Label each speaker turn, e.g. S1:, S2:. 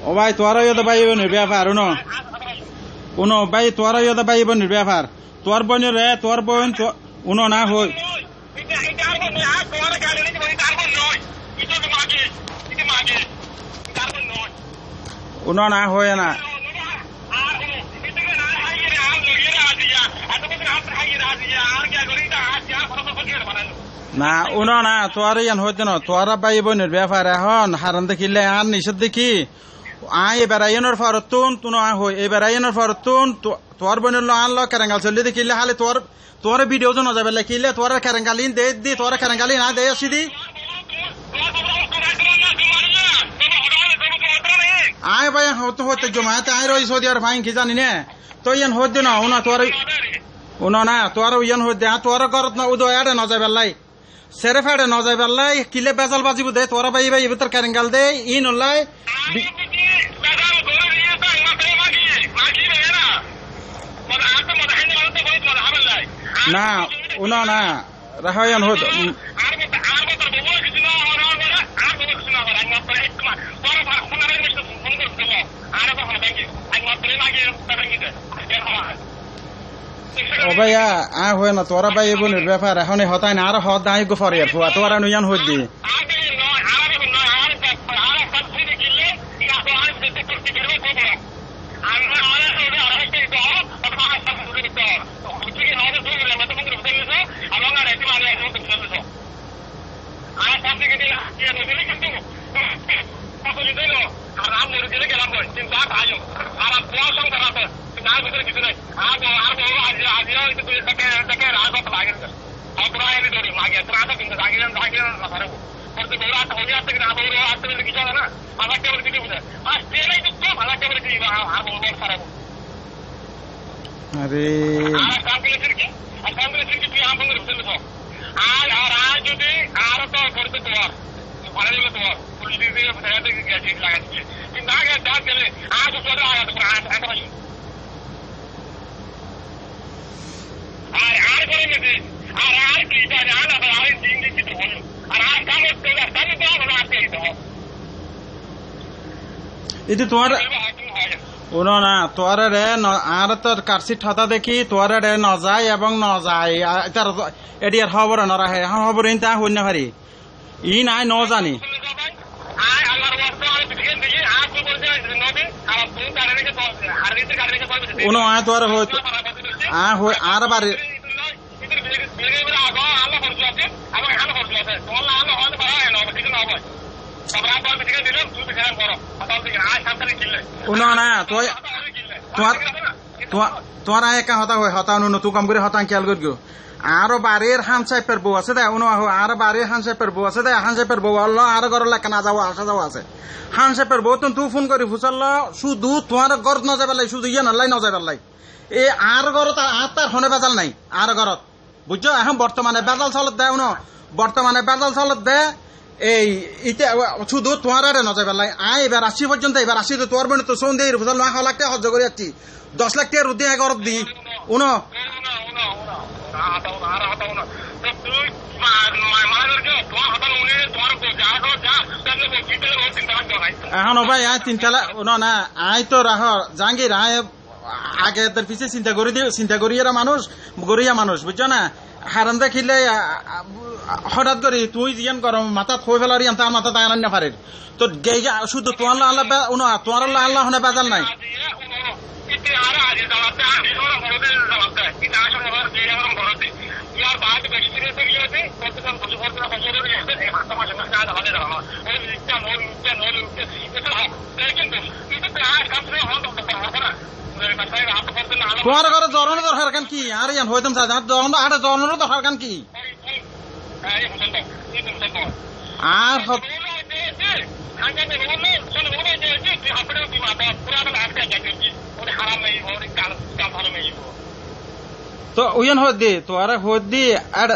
S1: ও ভাই তোরা ইয়ে তো ভাই বোনের ব্যাপার উনো ভাই তোরা ইয়ে তো ভাই বোনের ব্যাপার তোর বোনের রে তোর বোন উনো না হই উনো না হয় না না উনো না তোর ইয়ান হইতে না তোরা ভাই বোনের ব্যাপার এখন হারান দেখিলে আর নিষেধ দেখি এবার আইনের ফরতুন তুন হই এবার আইনের ফরতুন তোর বোনের লো আনলো কেরাঙ্গাল চলি দেখিলে হালে তোর ভিডিও জন যাবে লেখিলে তোর কেরাঙ্গালিন দে দি তোর কেরাঙ্গালি না দে আসি দি আয় ভাই হতে হতে জমাতে আয় রই সৌদি আর ভাই কি জানি না তো ইয়ান হইতে না উনা তোর উনা না তোর ইয়ান হইতে তোর করত না উদয় আড়ে না যাবে লাই সেরে ফেড়ে না যাবে লাই কিলে বেজাল বাজিব দে তোর ভাই ভাই ভিতর কেরাঙ্গাল দে ইন লাই না উনা না রাহায়ান হদ ও ভাইয়া হয় না তোরা ভাই বোনের ব্যাপার এখন হতায় না আর হদ নাই গো ফরিয়ার ফুয়া তোরা নুয়ান হদ দি আরে ಇದು তোমার উনো না তোর রে আর তোর কারসিট হতা দেখি তোর রে ন যায় এবং ন যায় তার এডিয়ার খবর ন রাখে খবর ইনতা হই না পারি ই নাই ন জানি উনো আয় তোর হই আর বাড়ি উনো না তোমার একা হতা হয় হতা নতুন কাম করে হতাং খেয়াল করি আরো বাড়ির হান সাহেবের বউ আছে দেয় উনো আর বাড়ির হান সাহেবের বউ আছে দেয় হান সাহেবের বউ আল্লাহ আর ঘর লেখা না যাওয়া আসা যাওয়া আছে হান সাহেবের বউ তুই ফোন করি ফুসাল শুধু তোমার ঘর ন যাবার লাই শুধু ইয়ে নলাই ন যাবার লাই এ আর ঘরত আর তার হনে বেজাল নাই আর ঘরত বুঝছো এখন বর্তমানে বেজাল চলত দেয় উনো বর্তমানে বেজাল চলত দেয় এই ইতে শুধু তোমার আরে ন যাবার লাই আয় এবার 80 পর্যন্ত এবার 80 তো তোর বোন তো সোন দিয়ে ফুসাল 9 লাখ টাকা খরচ করে যাচ্ছি 10 লাখ টাকা রুদি এক ঘরত দি উনো এখন ভাই আয় তিনতলা না আয় তো রাহ জাহাঙ্গীর আয় আগে তার পিছিয়ে চিন্তা করি এরা মানুষ গরিয়া মানুষ বুঝছো না হারান দেখিলে হঠাৎ করে তুই জিয়ান কর মাথা থই ফেলার তার মাথা তাই আনান না পারে তো শুধু তোমার আল্লাহ তোমার আল্লাহ হনে বেজাল নাই তোমার ঘরে জরানো দরকার কান কি আর ইয়ান হইতাম চাই আরে জরানোর দরকার কান কি আর তো ওয়ান হদ দি তোরা হদ দি আর